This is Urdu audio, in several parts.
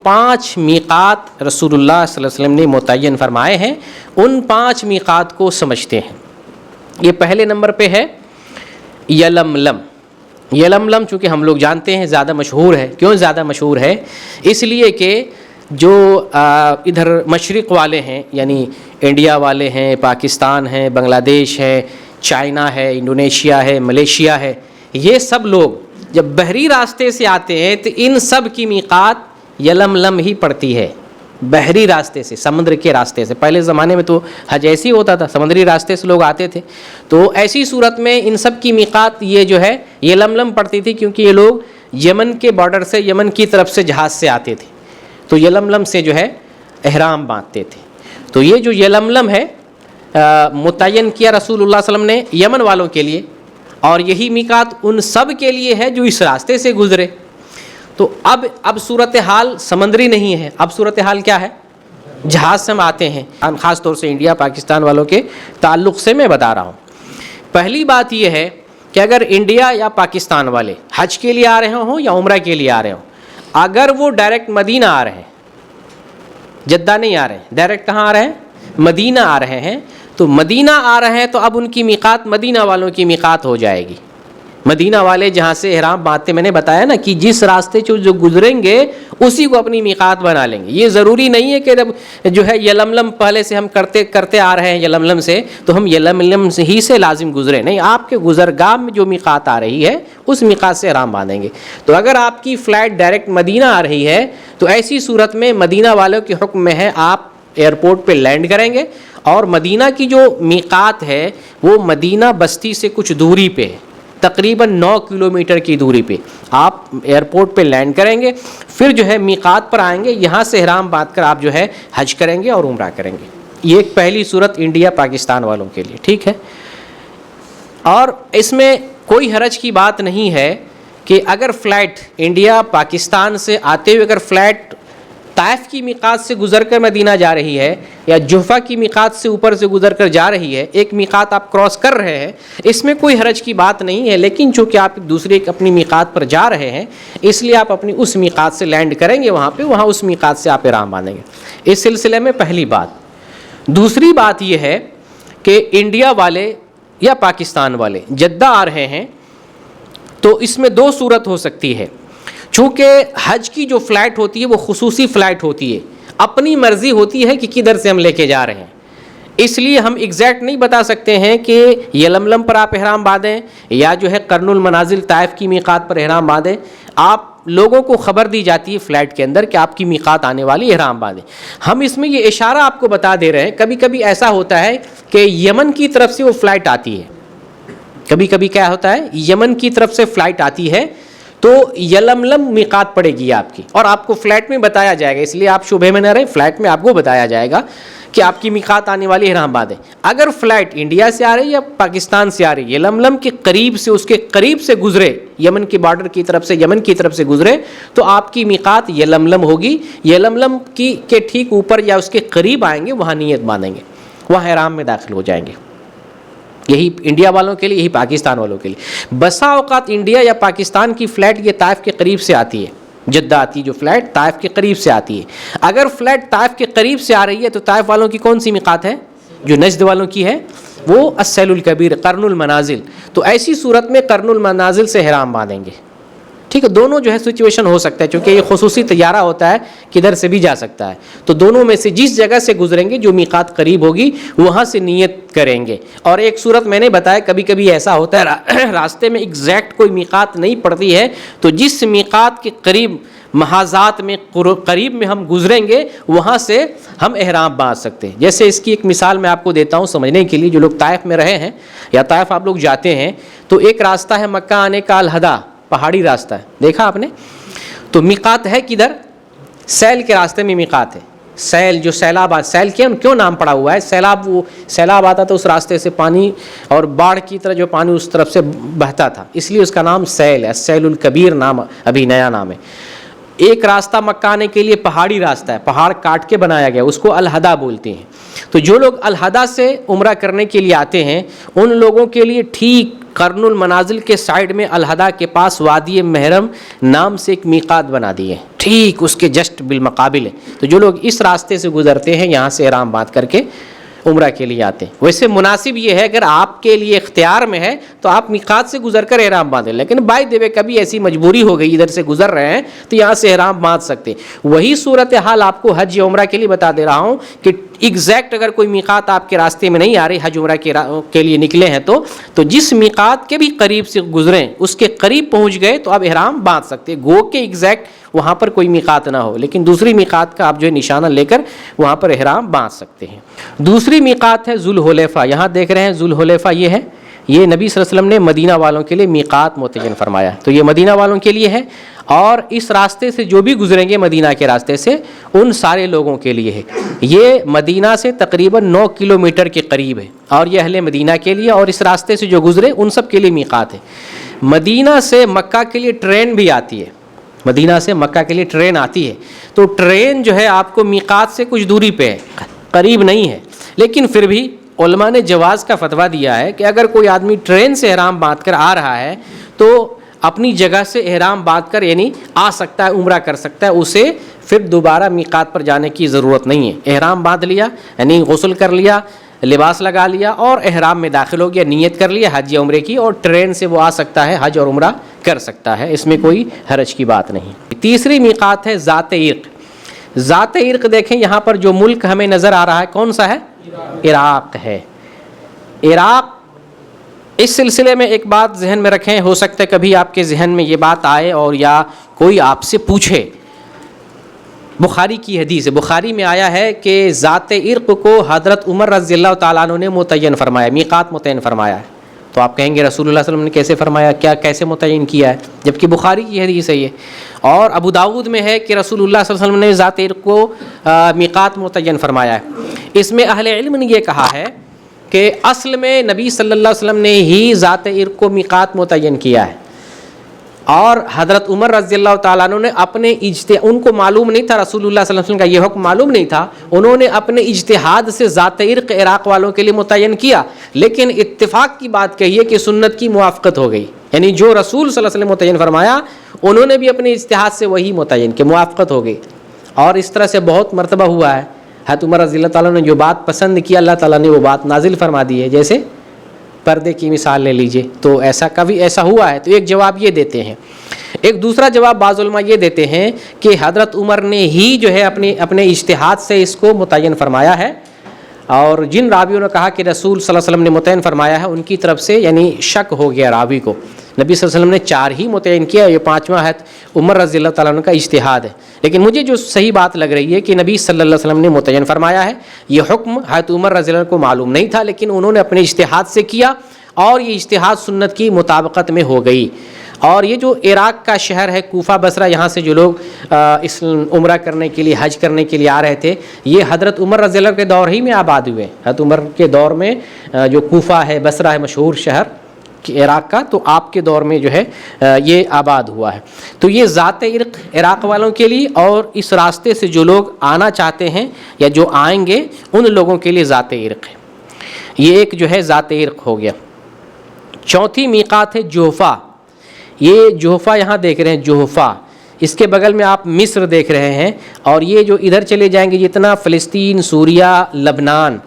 5 میقات رسول اللہ صلی اللہ علیہ وسلم نے متعین فرمائے ہیں، ان 5 میقات کو سمجھتے ہیں۔ یہ پہلے نمبر پہ ہے یلملم۔ یلملم چونکہ ہم لوگ جانتے ہیں زیادہ مشہور ہے۔ کیوں زیادہ مشہور ہے؟ اس لیے کہ جو ادھر مشرق والے ہیں، یعنی انڈیا والے ہیں، پاکستان ہیں، بنگلہ دیش ہے، چائنا ہے، انڈونیشیا ہے، ملیشیا ہے، یہ سب لوگ جب بحری راستے سے آتے ہیں تو ان سب کی میقات یلملم ہی پڑتی ہے۔ بحری راستے سے، سمندر کے راستے سے، پہلے زمانے میں تو حج ایسی ہوتا تھا، سمندری راستے سے لوگ آتے تھے، تو ایسی صورت میں ان سب کی میقات یہ جو ہے یلملم پڑتی تھی، کیونکہ یہ لوگ یمن کے بارڈر سے، یمن کی طرف سے جہاز سے آتے تھے، تو یلملم سے جو ہے احرام باندھتے تھے۔ تو یہ جو یلملم ہے متعین کیا رسول اللہ صلی اللہ علیہ وسلم نے یمن والوں کے لیے، اور یہی میقات ان سب کے لیے ہے جو اس راستے سے گزرے۔ تو اب صورتحال سمندری نہیں ہے، اب صورتحال کیا ہے؟ جہاز سے ہم آتے ہیں، خاص طور سے انڈیا پاکستان والوں کے تعلق سے میں بتا رہا ہوں۔ پہلی بات یہ ہے کہ اگر انڈیا یا پاکستان والے حج کے لیے آ رہے ہوں یا عمرہ کے لیے آ رہے ہوں، اگر وہ ڈائریکٹ مدینہ آ رہے ہیں، جدہ نہیں آ رہے ہیں، ڈائریکٹ کہاں آ رہے ہیں؟ مدینہ آ رہے ہیں، تو مدینہ آ رہے ہیں تو اب ان کی میقات مدینہ والوں کی میقات ہو جائے گی۔ مدینہ والے جہاں سے احرام باندھتے، میں نے بتایا نا کہ جس راستے سے جو گزریں گے اسی کو اپنی میقات بنا لیں گے۔ یہ ضروری نہیں ہے کہ جب جو ہے یلملم پہلے سے ہم کرتے آ رہے ہیں یلملم سے، تو ہم یلملم سے ہی سے لازم گزرے، نہیں، آپ کے گزرگاہ میں جو میقات آ رہی ہے اس میقات سے احرام باندھیں گے۔ تو اگر آپ کی فلائٹ ڈائریکٹ مدینہ آ رہی ہے تو ایسی صورت میں مدینہ والوں کے حکم میں ہے آپ ایئرپورٹ پہ لینڈ کریں گے، اور مدینہ کی جو میقات ہے وہ مدینہ بستی سے کچھ دوری پہ ہے، تقریباً 9 کلومیٹر کی دوری پہ آپ ایئرپورٹ پہ لینڈ کریں گے، پھر جو ہے میقات پر آئیں گے، یہاں سے احرام باندھ کر آپ جو ہے حج کریں گے اور عمرہ کریں گے۔ یہ ایک پہلی صورت انڈیا پاکستان والوں کے لیے، ٹھیک ہے۔ اور اس میں کوئی حرج کی بات نہیں ہے کہ اگر فلائٹ انڈیا پاکستان سے آتے ہوئے اگر فلائٹ طائف کی میقات سے گزر کر مدینہ جا رہی ہے یا جحفہ کی میقات سے اوپر سے گزر کر جا رہی ہے، ایک میقات آپ کراس کر رہے ہیں، اس میں کوئی حرج کی بات نہیں ہے، لیکن چونکہ آپ دوسرے اپنی میقات پر جا رہے ہیں اس لیے آپ اپنی اس میقات سے لینڈ کریں گے، وہاں اس میقات سے آپ احرام باندھیں گے۔ اس سلسلے میں پہلی بات۔ دوسری بات یہ ہے کہ انڈیا والے یا پاکستان والے جدہ آ رہے ہیں تو اس میں 2 صورت ہو سکتی ہے۔ چونکہ حج کی جو فلائٹ ہوتی ہے وہ خصوصی فلائٹ ہوتی ہے، اپنی مرضی ہوتی ہے کہ کدھر سے ہم لے کے جا رہے ہیں، اس لیے ہم ایگزیکٹ نہیں بتا سکتے ہیں کہ یلملم پر آپ احرام باندھیں یا جو ہے قرن المنازل طائف کی میقات پر احرام باندھیں۔ آپ لوگوں کو خبر دی جاتی ہے فلائٹ کے اندر کہ آپ کی میقات آنے والی، احرام باندھیں۔ ہم اس میں یہ اشارہ آپ کو بتا دے رہے ہیں، کبھی کبھی ایسا ہوتا ہے کہ یمن کی طرف سے وہ فلائٹ آتی ہے، کبھی کبھی کیا ہوتا ہے یمن کی طرف سے فلائٹ آتی ہے تو یلملم میقات پڑے گی آپ کی، اور آپ کو فلائٹ میں بتایا جائے گا، اس لیے آپ شبہ میں نہ رہیں، فلائٹ میں آپ کو بتایا جائے گا کہ آپ کی میقات آنے والی احرام باندھیں۔ اگر فلائٹ انڈیا سے آ رہی یا پاکستان سے آ رہی، یلملم کے قریب سے، اس کے قریب سے گزرے، یمن کے بارڈر کی طرف سے، یمن کی طرف سے گزرے، تو آپ کی میقات یلملم ہوگی۔ یلملم کے ٹھیک اوپر یا اس کے قریب آئیں گے، وہاں نیت باندھیں گے، وہاں احرام میں داخل ہو جائیں گے۔ یہی انڈیا والوں کے لیے، یہی پاکستان والوں کے لیے۔ بسا اوقات انڈیا یا پاکستان کی فلائٹ یہ طائف کے قریب سے آتی ہے، جدہ آتی ہے جو فلائٹ طائف کے قریب سے آتی ہے۔ اگر فلائٹ طائف کے قریب سے آ رہی ہے تو طائف والوں کی کون سی میقات ہے؟ جو نجد والوں کی ہے وہ السیل الکبیر، قرن المنازل، تو ایسی صورت میں قرن المنازل سے احرام باندھیں گے، ٹھیک ہے۔ دونوں جو ہے سچویشن ہو سکتا ہے، چونکہ یہ خصوصی طیارہ ہوتا ہے، کدھر سے بھی جا سکتا ہے، تو دونوں میں سے جس جگہ سے گزریں گے جو میقات قریب ہوگی وہاں سے نیت کریں گے۔ اور ایک صورت میں نے بتایا کبھی کبھی ایسا ہوتا ہے راستے میں ایگزیکٹ کوئی میقات نہیں پڑتی ہے، تو جس میقات کے قریب محاذات میں قریب میں ہم گزریں گے وہاں سے ہم احرام باندھ سکتے ہیں۔ جیسے اس کی ایک مثال میں آپ کو دیتا ہوں سمجھنے کے لیے، جو لوگ طائف میں رہے ہیں یا طائف آپ لوگ جاتے ہیں تو ایک راستہ ہے مکہ آنے کا الہدا، پہاڑی راستہ ہے، دیکھا آپ نے؟ تو میقات ہے کدھر؟ سیل کے راستے میں میقات ہے۔ سیل جو سیلاب، سیل کیوں نام پڑا ہوا ہے؟ سیلاب، وہ سیلاب آتا تو اس راستے سے پانی، اور باڑھ کی طرح جو پانی اس طرف سے بہتا تھا، اس لیے اس کا نام سیل ہے، سیل الکبیر نام ابھی نیا نام ہے۔ ایک راستہ مکہ آنے کے لیے پہاڑی راستہ ہے، پہاڑ کاٹ کے بنایا گیا، اس کو الحدا بولتے ہیں۔ تو جو لوگ الحدا سے عمرہ کرنے کے لیے آتے ہیں ان لوگوں کے لیے ٹھیک قرن المنازل کے سائڈ میں الحدا کے پاس وادی محرم نام سے ایک میقات بنا دیے، ٹھیک اس کے جسٹ بالمقابل ہے۔ تو جو لوگ اس راستے سے گزرتے ہیں یہاں سے احرام باندھ کر کے عمرہ کے لیے آتے ہیں۔ ویسے مناسب یہ ہے اگر آپ کے لیے اختیار میں ہے تو آپ میقات سے گزر کر احرام باندھیں، لیکن بائی دی وے کبھی ایسی مجبوری ہو گئی ادھر سے گزر رہے ہیں تو یہاں سے احرام باندھ سکتے ہیں۔ وہی صورتحال آپ کو حج یا عمرہ کے لیے بتا دے رہا ہوں کہ ایگزیکٹ اگر کوئی میقات آپ کے راستے میں نہیں آ رہی، حج عمرہ کے لیے نکلے ہیں تو جس میقات کے بھی قریب سے گزریں اس کے قریب پہنچ گئے تو آپ احرام باندھ سکتے ہیں، گو کہ ایگزیکٹ وہاں پر کوئی میقات نہ ہو، لیکن دوسری میقات کا آپ جو ہے نشانہ لے کر وہاں پر احرام باندھ سکتے ہیں۔ دوسری میقات ہے ذوالحلیفہ، یہاں دیکھ رہے ہیں ذوالحلیفہ یہ ہے، یہ نبی صلی اللہ علیہ وسلم نے مدینہ والوں کے لیے میقات متعین فرمایا، تو یہ مدینہ والوں کے لیے ہے، اور اس راستے سے جو بھی گزریں گے مدینہ کے راستے سے ان سارے لوگوں کے لیے ہے۔ یہ مدینہ سے تقریباً 9 کلومیٹر کے قریب ہے اور یہ اہل مدینہ کے لیے، اور اس راستے سے جو گزرے ان سب کے لیے میقات ہے۔ مدینہ سے مکہ کے لیے ٹرین بھی آتی ہے، مدینہ سے مکہ کے لیے ٹرین آتی ہے، تو ٹرین جو ہے آپ کو میقات سے کچھ دوری پہ ہے، قریب نہیں ہے، لیکن پھر بھی علماء نے جواز کا فتویٰ دیا ہے کہ اگر کوئی آدمی ٹرین سے احرام باندھ کر آ رہا ہے تو اپنی جگہ سے احرام باندھ کر یعنی آ سکتا ہے، عمرہ کر سکتا ہے، اسے پھر دوبارہ میقات پر جانے کی ضرورت نہیں ہے۔ احرام باندھ لیا یعنی غسل کر لیا، لباس لگا لیا اور احرام میں داخل ہو گیا، نیت کر لیا حج یا عمرے کی، اور ٹرین سے وہ آ سکتا ہے، حج اور عمرہ کر سکتا ہے، اس میں کوئی حرج کی بات نہیں۔ تیسری میقات ہے ذات عرق۔ ذات عرق دیکھیں یہاں پر جو ملک ہمیں نظر آ رہا ہے کون سا ہے؟ عراق ہے۔ عراق، اس سلسلے میں ایک بات ذہن میں رکھیں، ہو سکتا ہے کبھی آپ کے ذہن میں یہ بات آئے اور یا کوئی آپ سے پوچھے، بخاری کی حدیث ہے، بخاری میں آیا ہے کہ ذات عرق کو حضرت عمر رضی اللہ تعالیٰ عنہ نے متعین فرمایا، میقات متعین فرمایا ہے۔ تو آپ کہیں گے رسول اللہ صلی اللہ علیہ وسلم نے کیسے فرمایا، کیا کیسے متعین کیا ہے، جبکہ بخاری کی حدیث ہے یہ۔ اور ابو داؤد میں ہے کہ رسول اللہ صلی اللہ علیہ وسلم نے ذات عرق کو میقات متعین فرمایا ہے۔ اس میں اہل علم نے یہ کہا ہے کہ اصل میں نبی صلی اللہ علیہ وسلم نے ہی ذات عرق کو میقات متعین کیا ہے، اور حضرت عمر رضی اللہ تعالیٰ عنہ نے اپنے ان کو معلوم نہیں تھا، رسول اللہ صلی اللہ علیہ وسلم کا یہ حکم معلوم نہیں تھا، انہوں نے اپنے اجتہاد سے ذات عرق عراق والوں کے لیے متعین کیا، لیکن اتفاق کی بات کہیے کہ سنت کی موافقت ہو گئی، یعنی جو رسول صلی اللہ علیہ وسلم متعین فرمایا انہوں نے بھی اپنے اجتہاد سے وہی متعین کہ موافقت ہو گئی۔ اور اس طرح سے بہت مرتبہ ہوا ہے، حضرت عمر رضی اللہ تعالیٰ نے جو بات پسند کی اللہ تعالیٰ نے وہ بات نازل فرما دی ہے، جیسے پردے کی مثال لے لیجئے، تو ایسا کبھی ایسا ہوا ہے۔ تو ایک جواب یہ دیتے ہیں، ایک دوسرا جواب بعض علماء یہ دیتے ہیں کہ حضرت عمر نے ہی جو ہے اپنے اجتہاد سے اس کو متعین فرمایا ہے، اور جن راویوں نے کہا کہ رسول صلی اللہ علیہ وسلم نے متعین فرمایا ہے ان کی طرف سے یعنی شک ہو گیا راوی کو، نبی صلی اللہ علیہ وسلم نے 4 ہی متعین کیا، یہ 5واں ہے عمر رضی اللہ تعالیٰ عنہ کا اجتہاد ہے۔ لیکن مجھے جو صحیح بات لگ رہی ہے کہ نبی صلی اللہ علیہ وسلم نے متعین فرمایا ہے، یہ حکم حضرت عمر رضی اللہ عنہ کو معلوم نہیں تھا، لیکن انہوں نے اپنے اجتہاد سے کیا اور یہ اجتہاد سنت کی مطابقت میں ہو گئی۔ اور یہ جو عراق کا شہر ہے کوفہ بصرہ، یہاں سے جو لوگ اس عمرہ کرنے کے لیے حج کرنے کے لیے آ رہے تھے، یہ حضرت عمر رضی اللہ عنہ کے دور ہی میں آباد ہوئے۔ حضرت عمر کے دور میں جو کوفہ ہے، بصرہ ہے مشہور شہر عراق کا، تو آپ کے دور میں جو ہے یہ آباد ہوا ہے۔ تو یہ ذات عرق عراق والوں کے لیے، اور اس راستے سے جو لوگ آنا چاہتے ہیں یا جو آئیں گے ان لوگوں کے لیے ذات عرق ہے۔ یہ ایک جو ہے ذات عرق ہو گیا۔ چوتھی میقات ہے جوفہ۔ یہ جوفہ یہاں دیکھ رہے ہیں، جوفہ، اس کے بغل میں آپ مصر دیکھ رہے ہیں، اور یہ جو ادھر چلے جائیں گے جتنا فلسطین، سوریہ، لبنان،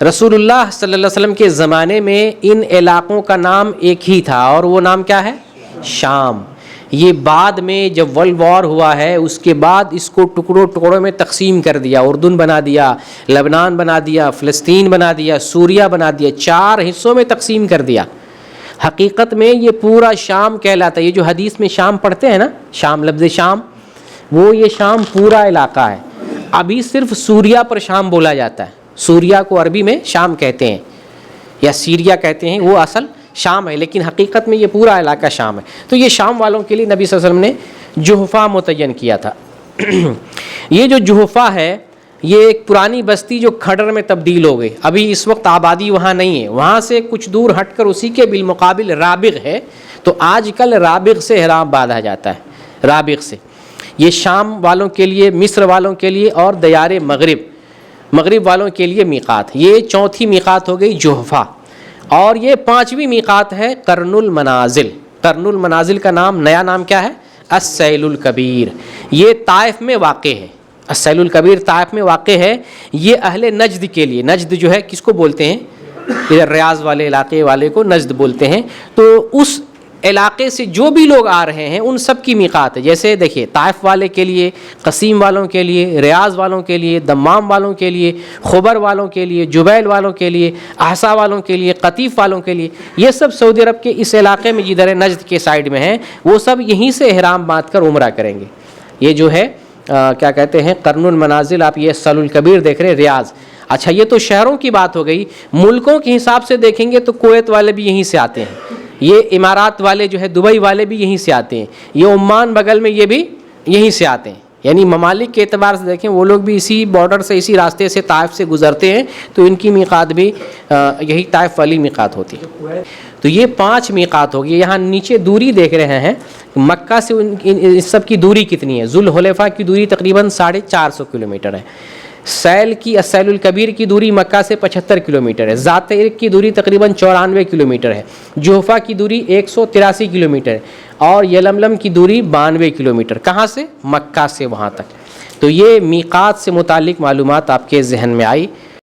رسول اللہ صلی اللہ علیہ وسلم کے زمانے میں ان علاقوں کا نام ایک ہی تھا، اور وہ نام کیا ہے؟ شام۔ یہ بعد میں جب ورلڈ وار ہوا ہے اس کے بعد اس کو ٹکڑوں ٹکڑوں میں تقسیم کر دیا، اردن بنا دیا، لبنان بنا دیا، فلسطین بنا دیا، سوریہ بنا دیا، 4 حصوں میں تقسیم کر دیا۔ حقیقت میں یہ پورا شام کہلاتا ہے۔ یہ جو حدیث میں شام پڑھتے ہیں نا، شام، لفظ شام، وہ یہ شام پورا علاقہ ہے۔ ابھی صرف سوریہ پر شام بولا جاتا ہے، سوریہ کو عربی میں شام کہتے ہیں یا سیریا کہتے ہیں، وہ اصل شام ہے، لیکن حقیقت میں یہ پورا علاقہ شام ہے۔ تو یہ شام والوں کے لیے نبی صلی اللہ علیہ وسلم نے جوفہ متعین کیا تھا۔ یہ جو جوفہ ہے یہ ایک پرانی بستی جو کھڈر میں تبدیل ہو گئی، ابھی اس وقت آبادی وہاں نہیں ہے، وہاں سے کچھ دور ہٹ کر اسی کے بالمقابل رابغ ہے، تو آج کل رابغ سے احرام باندھا جاتا ہے، رابغ سے۔ یہ شام والوں کے لیے، مصر والوں کے لیے اور دیار مغرب والوں کے لیے میقات. یہ چوتھی میقات ہو گئی جحفہ. اور یہ پانچویں میقات ہے قرن المنازل. قرن المنازل کا نیا نام کیا ہے؟ السیل الکبیر. یہ طائف میں واقع ہے. السیل الکبیر طائف میں واقع ہے. یہ اہل نجد کے لیے، نجد جو ہے کس کو بولتے ہیں؟ ادھر ریاض والے علاقے والے کو نجد بولتے ہیں. تو اس علاقے سے جو بھی لوگ آ رہے ہیں ان سب کی میقات ہے. جیسے دیکھیے طائف والے کے لیے، قصیم والوں کے لیے، ریاض والوں کے لیے، دمام والوں کے لیے، خبر والوں کے لیے، جبیل والوں کے لیے، احسا والوں کے لیے، قطیف والوں کے لیے، یہ سب سعودی عرب کے اس علاقے میں جدھر نجد کے سائڈ میں ہیں وہ سب یہیں سے احرام باندھ کر عمرہ کریں گے. یہ جو ہے کیا کہتے ہیں قرن المنازل. آپ یہ السیل الکبیر دیکھ رہے ہیں ریاض. اچھا یہ تو شہروں کی بات ہو گئی. ملکوں کے حساب سے دیکھیں گے تو کویت والے بھی یہیں سے آتے ہیں، یہ امارات والے جو ہے دبئی والے بھی یہیں سے آتے ہیں، یہ عمان بغل میں یہ بھی یہیں سے آتے ہیں. یعنی ممالک کے اعتبار سے دیکھیں وہ لوگ بھی اسی بارڈر سے، اسی راستے سے طائف سے گزرتے ہیں، تو ان کی میقات بھی یہی طائف والی میقات ہوتی ہے. تو یہ 5 میقات ہوگی. یہاں نیچے دوری دیکھ رہے ہیں مکہ سے ان سب کی دوری کتنی ہے؟ ذوالحلیفہ کی دوری تقریباً 450 کلومیٹر ہے. السیل الکبیر کی دوری مکہ سے 75 کلومیٹر ہے. ذات عرق کی دوری تقریباً 94 کلومیٹر ہے. جحفہ کی دوری 183 کلومیٹر ہے. اور یلملم کی دوری 92 کلومیٹر. کہاں سے؟ مکہ سے وہاں تک. تو یہ میقات سے متعلق معلومات آپ کے ذہن میں آئی.